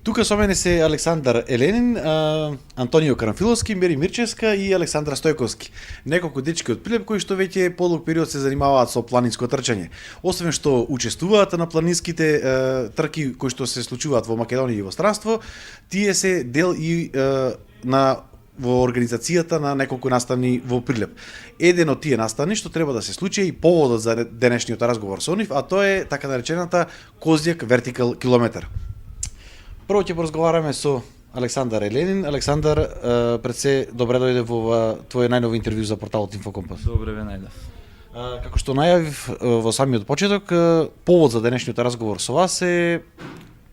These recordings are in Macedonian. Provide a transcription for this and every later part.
Тука со мене се Александар Еленин, Антонио Карамфиловски, Мери Мирчевска и Александра Стојковски. Неколку дечки од Прилеп кои што веќе подолг период се занимаваат со планинско трчање. Освен што учествуваат на планинските трки кои што се случуваат во Македонија и во странство, тие се дел и на во организацијата на неколку настани во Прилеп. Еден од тие настани што треба да се случи и поводот за денешниот разговор со нив, а тоа е така наречената Козјак Вертикал километар. Прво ќе поразговараме со Александар Еленин. Александар, пред се добре дојде во твој најнови интервју за порталот Инфокомпас. Добре ве најдов. Како што најавив во самиот почеток, повод за денешниот разговор со вас е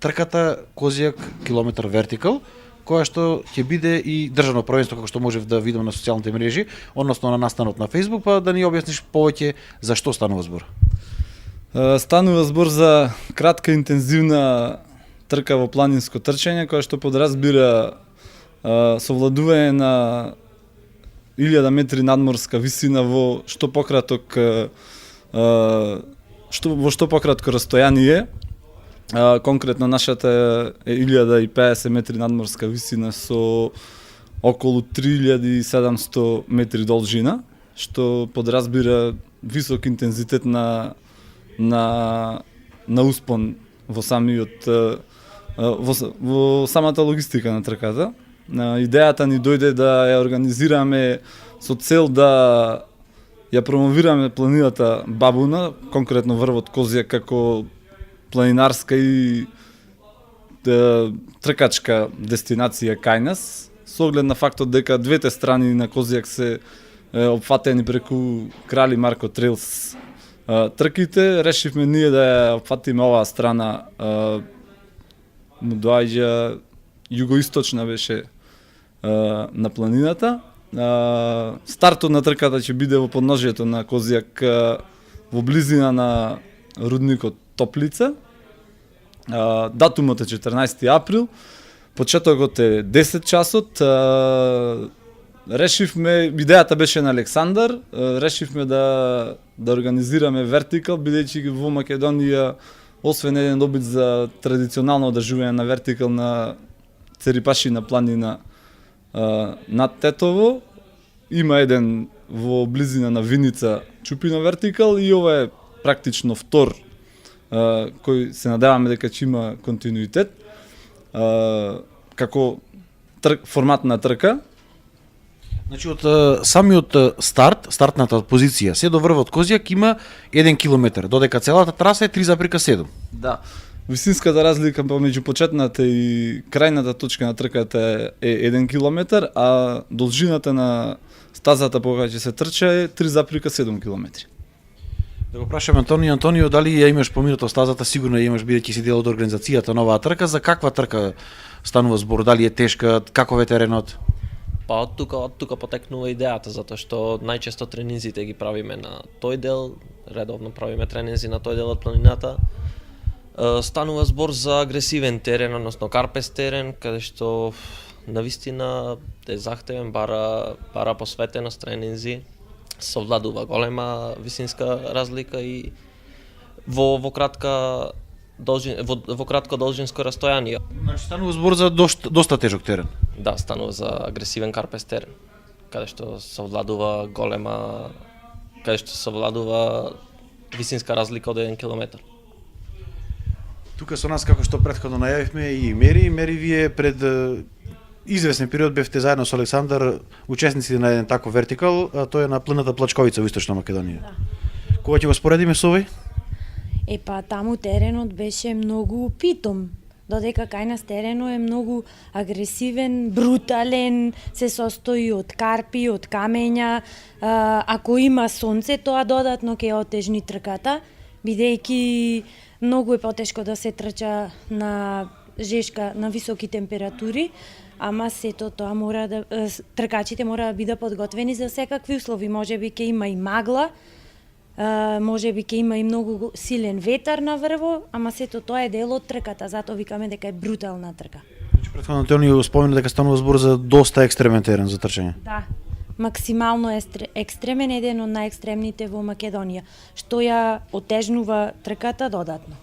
трката Козјак километар Вертикал, која што ќе биде и државно првенство, како што можев да видам на социјалните мрежи, односно на настанот на Facebook, па да ни објасниш повеќе за што станува збор. Станува збор за кратка интензивна трка во планинско трчање, која што подразбира совладување на 1000 метри надморска висина во што пократок растојание. Конкретно нашата е 1050 метри надморска висина со околу 3700 метри должина, што подразбира висок интензитет на успон во во самата логистика на трката. Идејата ни дојде да ја организираме со цел да ја промовираме планината Бабуна, конкретно врвот Козјак како планинарска и тркачка дестинација кај нас, со оглед на фактот дека двете страни на Козјак се опфатени преку Крали Марко Трейлс трките. Решивме ние да ја опфатиме оваа страна, му доаѓа југоисточна беше на планината. Стартот на трката ќе биде во подножието на Козјак во близина на рудникот Топлица. Датумот е 14 април, почетокот е 10 часот. Решивме, идејата беше на Александар, решивме да организираме вертикал, бидејќи во Македонија освен еден обид за традиционално одржување на вертикал на Церипашина планина над Тетово, има еден во близина на Виница Чупино вертикал и ова е практично втор кој се надеваме дека ќе има континуитет како формат на трка. Значи од самиот стартната позиција се до врвот Козјак има 1 километар, додека целата траса е 3,7. Да. Висинската разлика помеѓу почетната и крајната точка на трката е 1 километар, а должината на стазата по која ќе се трча е 3,7 километри. Да го прашам Антонио, дали ја имаш поминато стазата, сигурно ја имаш бидејќи си дел од организацијата на оваа трка, за каква трка станува збор, дали е тешка, каков е теренот? Па од тука потекнува идејата, затоа што најчесто тренинзите ги правиме на тој дел, редовно правиме тренинзи на тој дел од планината. Станува збор за агресивен терен, односно карпес терен, каде што навистина е захтевен, бара посветеност тренинзи, совладува голема висинска разлика и во кратко должинско растојание. Значи станува збор за доста тежок терен. Да, станува за агресивен карпес терен, каде што совладува висинска разлика од 1 километар. Тука со нас, како што претходно најавивме, и Мери, вие пред известен период бевте заедно со Александар учесници на еден таков вертикал, а тоа е на планината Плачковица во Источна Македонија. Да. Кога ќе го споредиме со овој? Таму теренот беше многу питом, додека кај нас теренот е многу агресивен, брутален, се состои од карпи, од камења. Ако има сонце, тоа додатно ќе отежни трката, бидејќи многу е потешко да се трча на жешка на високи температури, ама сето тоа тркачите мора да бидат подготвени за секакви услови. Можеби ќе има и магла, можеби ќе има и многу силен ветар на врво, ама сето тоа е дел од трката, затоа викаме дека е брутална трка. Значи претходно Антонио спомена дека станува збор за доста екстремен терен за трчање. Да, максимално екстремен, еден од најекстремните во Македонија, што ја отежнува трката додатно.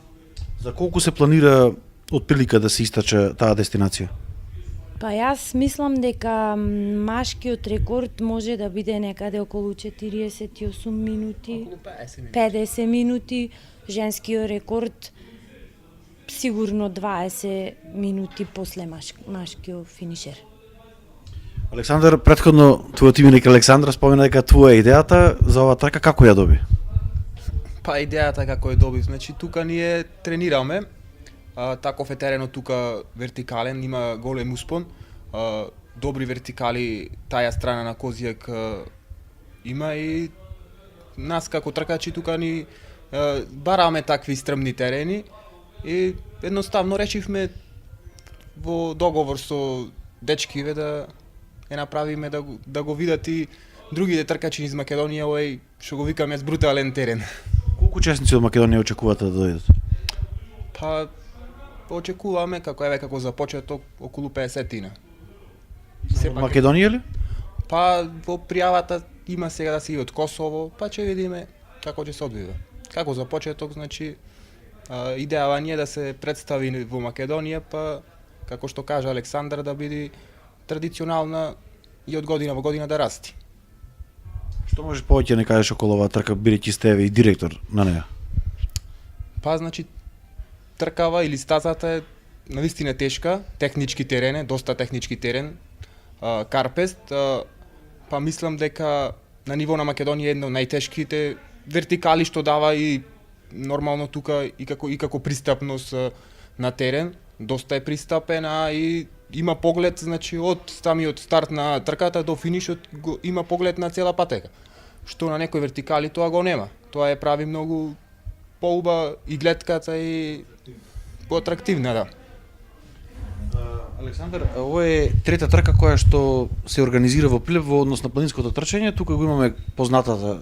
За колку се планира отприлика да се истача таа дестинација? Па јас мислам дека машкиот рекорд може да биде некаде околу 48 минути, 50 минути, женскиот рекорд сигурно 20 минути после машкиот финишер. Александар, претходно твојот именик Александра спомена дека твоја идејата за оваа трка како ја доби? Па идејата како ја добив, значи тука ние тренираме, таков е теренот тука вертикален, има голем успон, добри вертикали таја страна на Козијак има и нас како тркачи тука ни бараме такви стрмни терени и едноставно решивме во договор со дечкиве да ја направиме да го видат и другите тркачи из Македонија овој што го викаме брутален терен. Колку учесници од Македонија очекувате да дојдат? Па очекуваме како започеток околу 50-тина. Од Македонија ли? Па во пријавата има сега да се и од Косово, па ќе видиме како ќе се одвива. Како започеток, значи идејава ни е да се представи во Македонија, па како што кажа Александар да биде традиционална и од година во година да расти. Што можеш повеќе не кажеш околу оваа трка, бидејќи сте и директор на неа? Па значи тркава или стазата е навистина тешка, технички терен е, доста технички терен, карпест, па мислам дека на ниво на Македонија е едно од најтешките вертикали што дава и нормално тука и како пристапност на терен, доста е пристапен, и има поглед, значи од самиот старт на трката до финишот има поглед на цела патека. Што на некои вертикали тоа го нема. Тоа е прави многу поуба и гледката и поатрактивна, да. Александар, ово е трета трка која што се организира во Прилеп во однос на планинското трчање. Тука го имаме познатата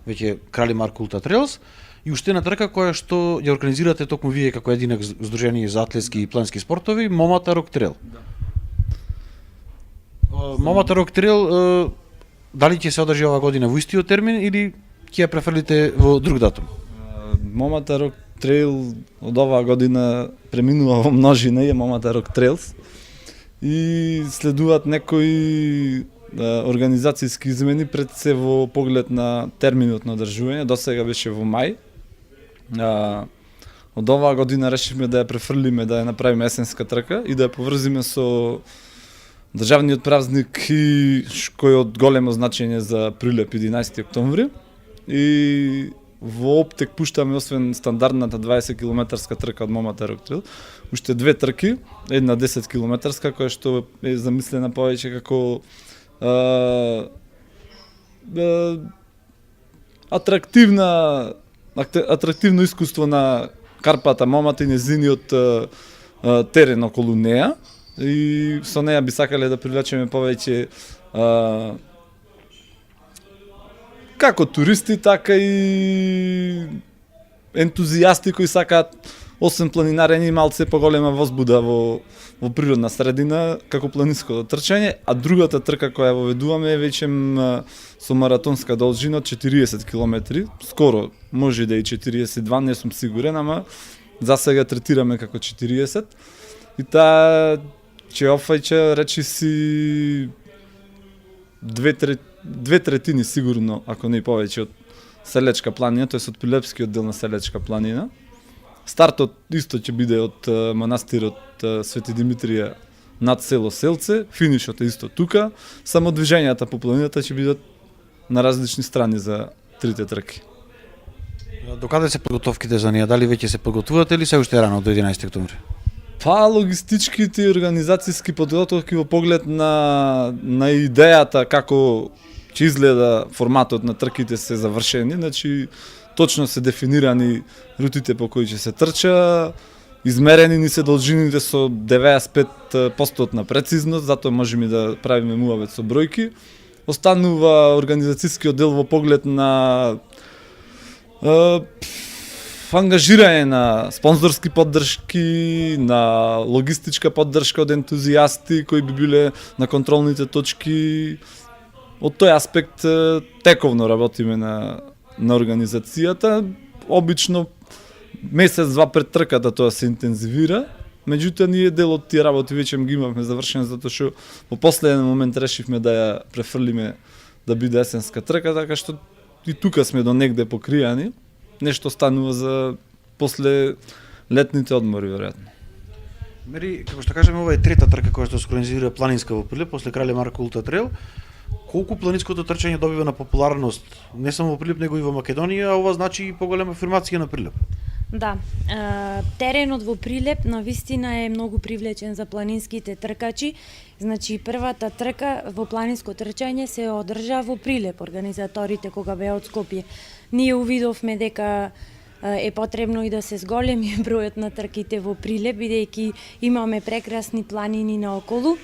веќе Крали Марко Ултра Трейлс и уште една трка која што ја организирате токму вие како единак здружение за атлетски и планински спортови, Момата Рок Трейл. Момата Рок Трейл дали ќе се одржи оваа година во истиот термин или ќе ја префрлите во друг датум? Момата Рок Трейл од оваа година преминува во множина и е Момата Рок Трейлс и следуваат некои организацијски измени пред се во поглед на терминот на одржување. До сега беше во мај. Од оваа година решивме да ја префрлиме, да ја направиме есенска трка и да ја поврзиме со државниот празник кој е од големо значење за Прилеп 11 октомври. И во Оптек пуштаме освен стандардната 20 километарска трка од Момата Рок Трейл, уште две трки, една 10 километарска која што е замислена повеќе како атрактивно искуство на Карпата Момата и незиниот терен околу неа, и со неа би сакале да привлечеме повеќе како туристи, така и ентузијасти кои сакаат освен планинарење и малце поголема возбуда во природна средина како планинското трчање, а другата трка која воведуваме е веќе со маратонска должина од 40 километри, скоро може да и 42, не сум сигурен, ама за сега третираме како 40. И таа ќе офаќа речиси две третини сигурно, ако не и повеќе од Селечка планина, тоест од Прилепскиот дел на Селечка планина. Стартот исто ќе биде од манастирот Свети Димитрија над село Селце, финишот е исто тука, само движењата по планината ќе бидат на различни страни за трите трки. Докаде се подготовките за неа? Дали веќе се подготвувате или се уште рано до 11 октомври? Па логистичките и организацијски подготовки во поглед на идејата како ќе изгледа форматот на трките се завршени, значи точно се дефинирани рутите по кои ќе се трча, измерени ни се должините со 95% на прецизност, затоа можеме да правиме муавет со бројки. Останува организацијскиот дел во поглед на ангажирање на спонзорски поддршки, на логистичка поддршка од ентузијасти кои би биле на контролните точки. Од тој аспект тековно работиме на организацијата. Обично месец-два пред трката тоа се интензивира меѓутоа ние дел од тие работи веќе ги имавме завршени затоа што во последен момент решивме да ја префрлиме да биде есенска трка, така што и тука сме до негде покријани. Нешто станува за после летните одмори веројатно. Мери, како што кажеме, ова е трета трка која што се организира планинска во Прилеп после Крале Марко Ултра Трейл. Колку планинското трчање добива на популарност не само во Прилеп, него и во Македонија, а ова значи и поголема афирмација на Прилеп. Да, теренот во Прилеп навистина е многу привлечен за планинските тркачи. Значи првата трка во планинско трчање се одржа во Прилеп, организаторите кога беа од Скопје. Ние увидовме дека е потребно и да се зголеми бројот на трките во Прилеп, бидејќи имаме прекрасни планини наоколу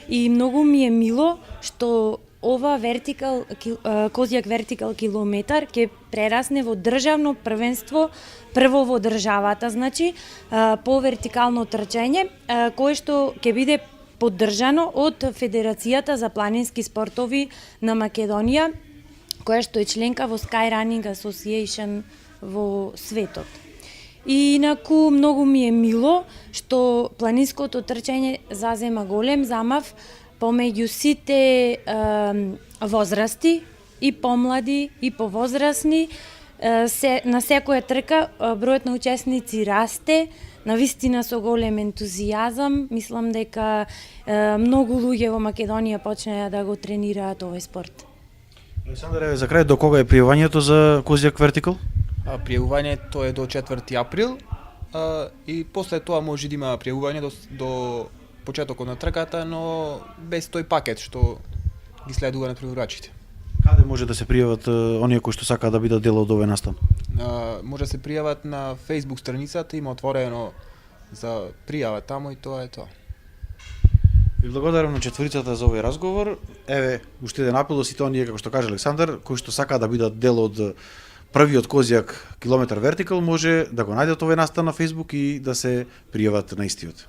и многу ми е мило што ова Козјак вертикал километар ќе прерасне во државно првенство, прво во државата, значи, по вертикално трчање, кое што ќе биде поддржано од Федерацијата за планински спортови на Македонија, која што е членка во Skyrunning Association во светот. И инаку многу ми е мило што планинското трчање зазема голем замав помеѓу сите возрасти, и помлади, и повозрасни. На секоја трка бројот на учесници расте, навистина со голем ентузијазам. Мислам дека многу луѓе во Македонија почнаа да го тренираат овој спорт. Александар, еве за крај, до кога е пријавањето за Козјак вертикал? Пријавувањето е до 4 април и после тоа може да има пријавување до почетокот на трката, но без тој пакет што ги следува на преварувачите. Каде може да се пријават оние кои што сакаат да бидат дел од овој настан? Може да се пријават на Facebook страницата, има отворено за пријава таму и тоа е тоа. Ви благодарам на четворицата за овој разговор. Еве, уште еден апел до сите оние, како што каже Александар, кои што сакаат да бидат дел од првиот Козјак километар вертикал, може да го најдат овој настан на Facebook и да се пријават на истиот.